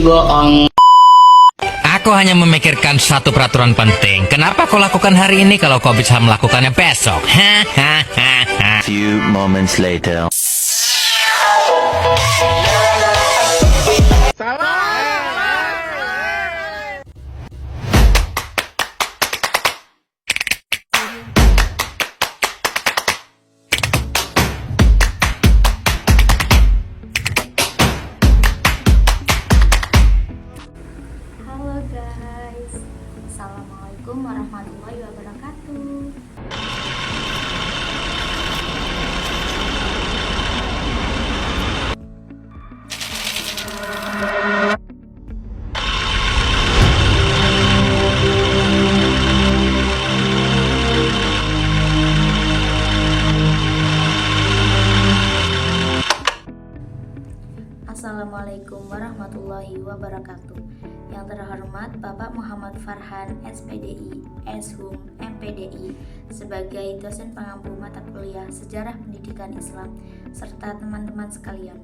bohong. Aku hanya memikirkan satu peraturan penting. Kenapa kau lakukan hari ini kalau kau bisa melakukannya besok? Hahaha. Few moments later. Halo guys, Assalamualaikum warahmatullahi wabarakatuh. Assalamualaikum warahmatullahi wabarakatuh. Yang terhormat Bapak Muhammad Farhan, SPDI, SHUM, MPDI, sebagai dosen pengampu mata kuliah Sejarah Pendidikan Islam, serta teman-teman sekalian.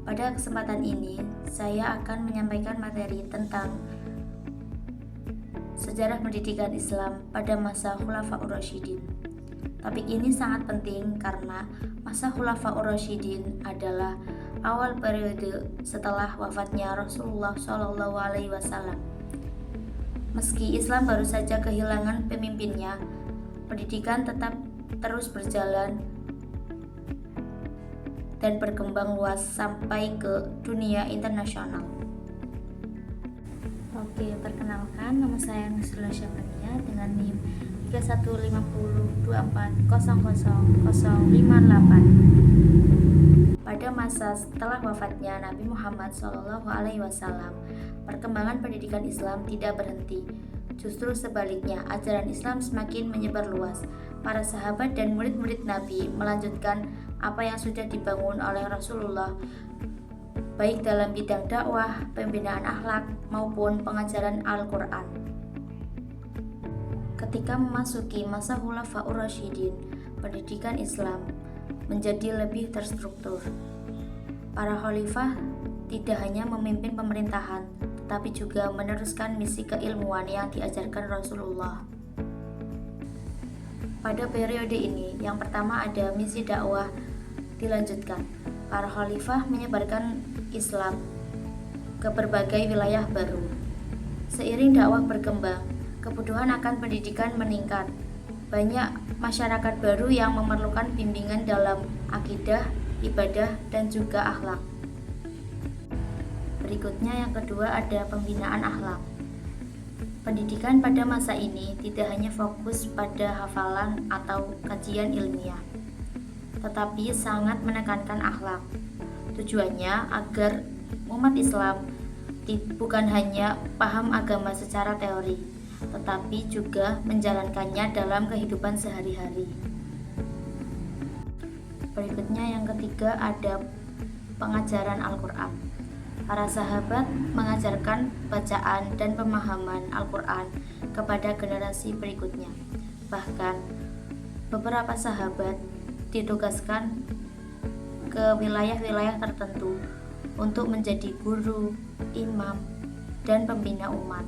Pada kesempatan ini, saya akan menyampaikan materi tentang sejarah pendidikan Islam pada masa Khulafaur Rasyidin. Topik ini sangat penting karena masa Khulafaur Rasyidin adalah awal periode setelah wafatnya Rasulullah SAW. Meski Islam baru saja kehilangan pemimpinnya, pendidikan tetap terus berjalan dan berkembang luas sampai ke dunia internasional. Oke, perkenalkan, nama saya Nusrila Syafania dengan NIM 3150200058. Pada masa setelah wafatnya Nabi Muhammad SAW, perkembangan pendidikan Islam tidak berhenti. Justru sebaliknya, ajaran Islam semakin menyebar luas. Para sahabat dan murid-murid Nabi melanjutkan apa yang sudah dibangun oleh Rasulullah, baik dalam bidang dakwah, pembinaan akhlak, maupun pengajaran Al-Quran. Ketika memasuki masa Khulafaur Rasyidin, pendidikan Islam menjadi lebih terstruktur. Para khalifah tidak hanya memimpin pemerintahan, tetapi juga meneruskan misi keilmuan yang diajarkan Rasulullah. Pada periode ini, yang pertama ada misi dakwah dilanjutkan. Para khalifah menyebarkan Islam ke berbagai wilayah baru. Seiring dakwah berkembang, kebutuhan akan pendidikan meningkat. Banyak masyarakat baru yang memerlukan bimbingan dalam akidah, ibadah, dan juga akhlak. Berikutnya yang kedua ada pembinaan akhlak. Pendidikan pada masa ini tidak hanya fokus pada hafalan atau kajian ilmiah, tetapi sangat menekankan akhlak. Tujuannya agar umat Islam bukan hanya paham agama secara teori, tetapi juga menjalankannya dalam kehidupan sehari-hari. Berikutnya yang ketiga ada pengajaran Al-Quran. Para sahabat mengajarkan bacaan dan pemahaman Al-Quran kepada generasi berikutnya. Bahkan beberapa sahabat ditugaskan ke wilayah-wilayah tertentu untuk menjadi guru, imam, dan pembina umat.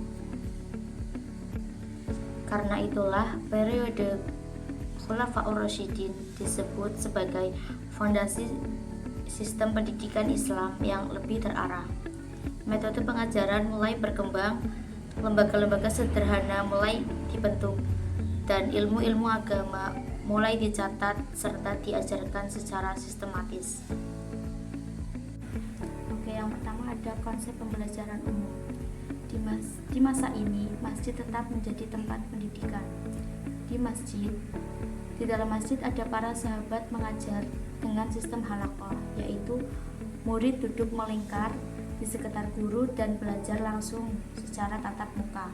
Karena itulah periode Khulafaur Rasyidin disebut sebagai fondasi sistem pendidikan Islam yang lebih terarah. Metode pengajaran mulai berkembang, lembaga-lembaga sederhana mulai dibentuk, dan ilmu-ilmu agama mulai dicatat serta diajarkan secara sistematis. Oke, yang pertama ada konsep pembelajaran umum. Di masa ini, masjid tetap menjadi tempat pendidikan. Di dalam masjid ada para sahabat mengajar dengan sistem halakoh, yaitu murid duduk melingkar di sekitar guru dan belajar langsung secara tatap muka.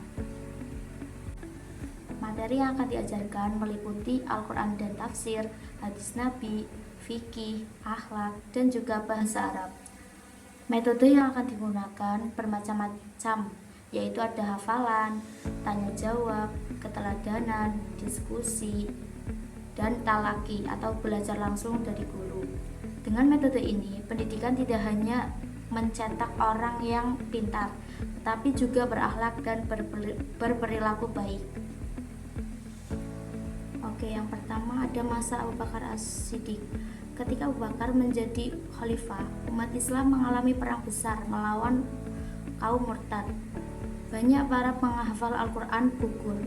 Materi yang akan diajarkan meliputi Al-Quran dan tafsir, hadis Nabi, fikih, akhlak, dan juga bahasa Arab. Metode yang akan digunakan bermacam-macam, yaitu ada hafalan, tanya jawab, keteladanan, diskusi, dan talaki atau belajar langsung dari guru. Dengan metode ini, pendidikan tidak hanya mencetak orang yang pintar, tapi juga berakhlak dan berperilaku baik. Oke, yang pertama ada masa Abu Bakar As-Siddiq. Ketika Abu Bakar menjadi khalifah, umat Islam mengalami perang besar melawan kaum murtad. Banyak para penghafal Al-Quran gugur.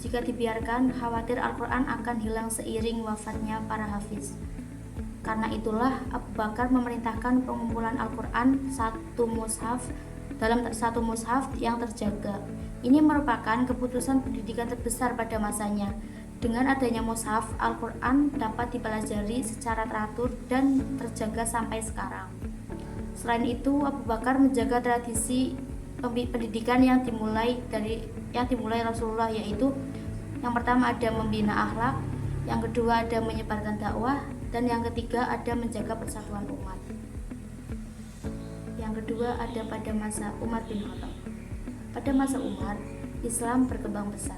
Jika dibiarkan, khawatir Al-Quran akan hilang seiring wafatnya para hafiz. Karena itulah Abu Bakar memerintahkan pengumpulan Al-Quran dalam satu mushaf yang terjaga. Ini merupakan keputusan pendidikan terbesar pada masanya. Dengan adanya mushaf, Al-Quran dapat dipelajari secara teratur dan terjaga sampai sekarang. Selain itu, Abu Bakar menjaga tradisi pendidikan yang dimulai Rasulullah, yaitu yang pertama ada membina akhlak, yang kedua ada menyebarkan dakwah, dan yang ketiga ada menjaga persatuan umat. Yang kedua ada pada masa Umar bin Khattab. Pada masa Umar, Islam berkembang pesat.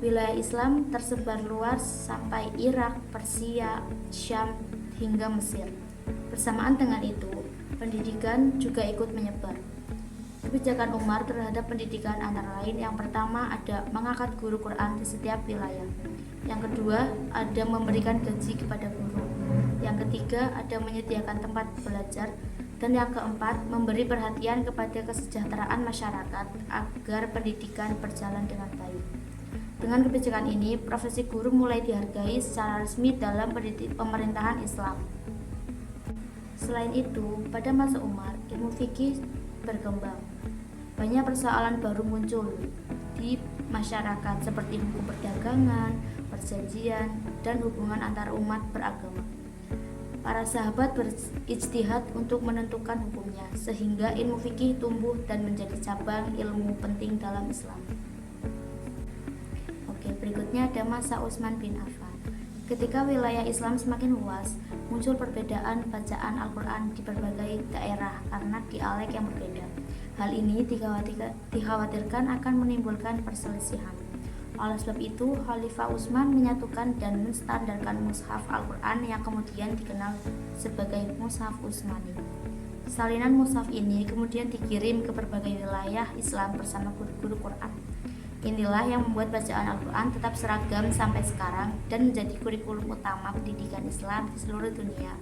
Wilayah Islam tersebar luas sampai Irak, Persia, Syam, hingga Mesir. Bersamaan dengan itu, pendidikan juga ikut menyebar. Kebijakan Umar terhadap pendidikan antara lain yang pertama ada mengangkat guru Quran di setiap wilayah. Yang kedua ada memberikan gaji kepada guru. Yang ketiga ada menyediakan tempat belajar. Dan yang keempat memberi perhatian kepada kesejahteraan masyarakat agar pendidikan berjalan dengan baik. Dengan kebijakan ini, profesi guru mulai dihargai secara resmi dalam pemerintahan Islam. Selain itu, pada masa Umar, ilmu fikih berkembang. Banyak persoalan baru muncul di masyarakat seperti hukum perdagangan, perjanjian, dan hubungan antar umat beragama. Para sahabat berijtihad untuk menentukan hukumnya, sehingga ilmu fikih tumbuh dan menjadi cabang ilmu penting dalam Islam. Oke, berikutnya ada masa Utsman bin Affan. Ketika wilayah Islam semakin luas, muncul perbedaan bacaan Al-Quran di berbagai daerah karena dialek yang berbeda. Hal ini dikhawatirkan akan menimbulkan perselisihan. Oleh sebab itu, Khalifah Utsman menyatukan dan menstandarkan mushaf Al-Quran yang kemudian dikenal sebagai Mushaf Utsmani. Salinan mushaf ini kemudian dikirim ke berbagai wilayah Islam bersama guru-guru Quran. Inilah yang membuat bacaan Al-Quran tetap seragam sampai sekarang dan menjadi kurikulum utama pendidikan Islam di seluruh dunia.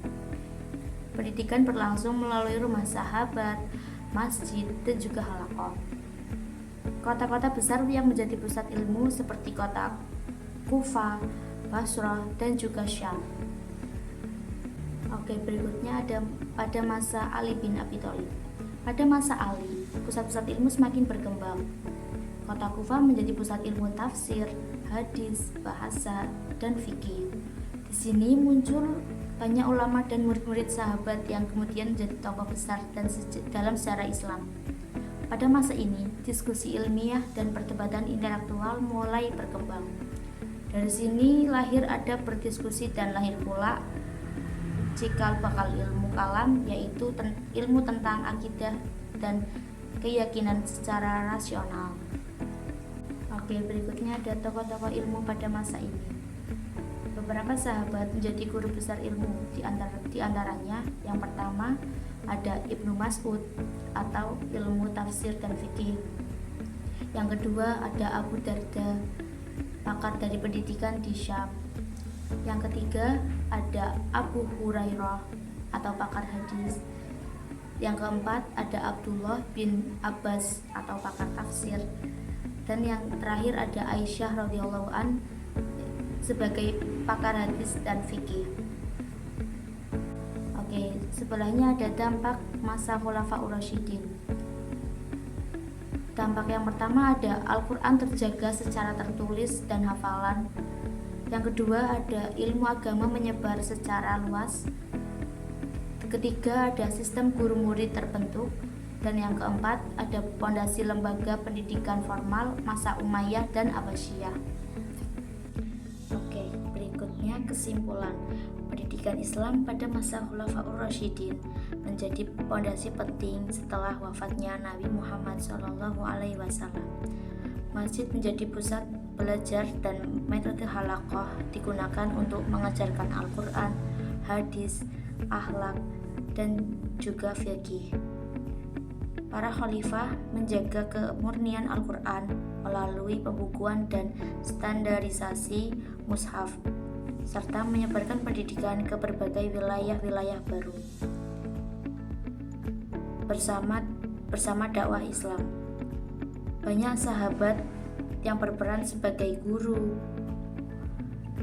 Pendidikan berlangsung melalui rumah sahabat, masjid, dan juga halaqah. Kota-kota besar yang menjadi pusat ilmu seperti kota Kufah, Basrah, dan juga Syam. Oke, berikutnya ada pada masa Ali bin Abi Thalib. Pada masa Ali, pusat-pusat ilmu semakin berkembang. Kota Kufah menjadi pusat ilmu tafsir, hadis, bahasa, dan fikih. Di sini muncul banyak ulama dan murid-murid sahabat yang kemudian menjadi tokoh besar dalam sejarah Islam. Pada masa ini, diskusi ilmiah dan perdebatan intelektual mulai berkembang. Dari sini lahir ada berdiskusi dan lahir pula cikal bakal ilmu kalam, yaitu ilmu tentang akidah dan keyakinan secara rasional. Oke, berikutnya ada tokoh-tokoh ilmu pada masa ini. Beberapa sahabat menjadi guru besar ilmu, di antaranya yang pertama ada Ibnu Mas'ud atau ilmu tafsir dan fikih. Yang kedua ada Abu Darda, pakar dari pendidikan di Syam. Yang ketiga ada Abu Hurairah atau pakar hadis. Yang keempat ada Abdullah bin Abbas atau pakar tafsir. Dan yang terakhir ada Aisyah radhiyallahu an sebagai pakar hadis dan fikih. Oke, sebelahnya ada dampak masa Khulafaur Rasyidin. Dampak yang pertama ada Al-Quran terjaga secara tertulis dan hafalan. Yang kedua ada ilmu agama menyebar secara luas. Ketiga ada sistem guru murid terbentuk. Dan yang keempat ada pondasi lembaga pendidikan formal masa Umayyah dan Abbasiyah. Oke, berikutnya kesimpulan. Pendidikan Islam pada masa Khulafaur Rasyidin menjadi pondasi penting setelah wafatnya Nabi Muhammad SAW. Masjid menjadi pusat belajar dan metode halaqah digunakan untuk mengajarkan Al-Quran, hadis, akhlak, dan juga fikih. Para khalifah menjaga kemurnian Al-Quran melalui pembukuan dan standarisasi mushaf, serta menyebarkan pendidikan ke berbagai wilayah-wilayah baru. Bersama dakwah Islam, banyak sahabat yang berperan sebagai guru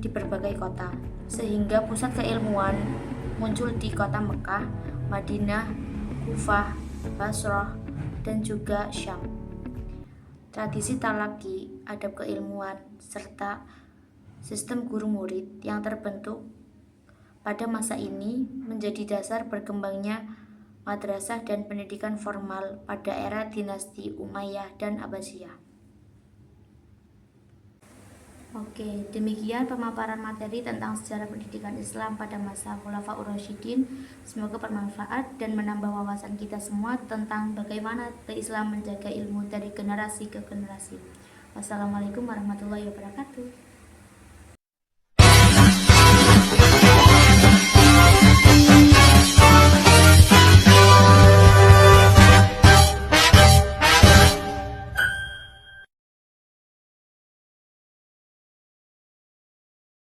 di berbagai kota, sehingga pusat keilmuan muncul di kota Mekah, Madinah, Kufah, Basrah, dan juga Syam. Tradisi talaki, adab keilmuan, serta sistem guru murid yang terbentuk pada masa ini menjadi dasar berkembangnya madrasah dan pendidikan formal pada era dinasti Umayyah dan Abbasiyah. Oke, demikian pemaparan materi tentang sejarah pendidikan Islam pada masa Khulafaur Rasyidin. Semoga bermanfaat dan menambah wawasan kita semua tentang bagaimana Islam menjaga ilmu dari generasi ke generasi. Wassalamualaikum warahmatullahi wabarakatuh.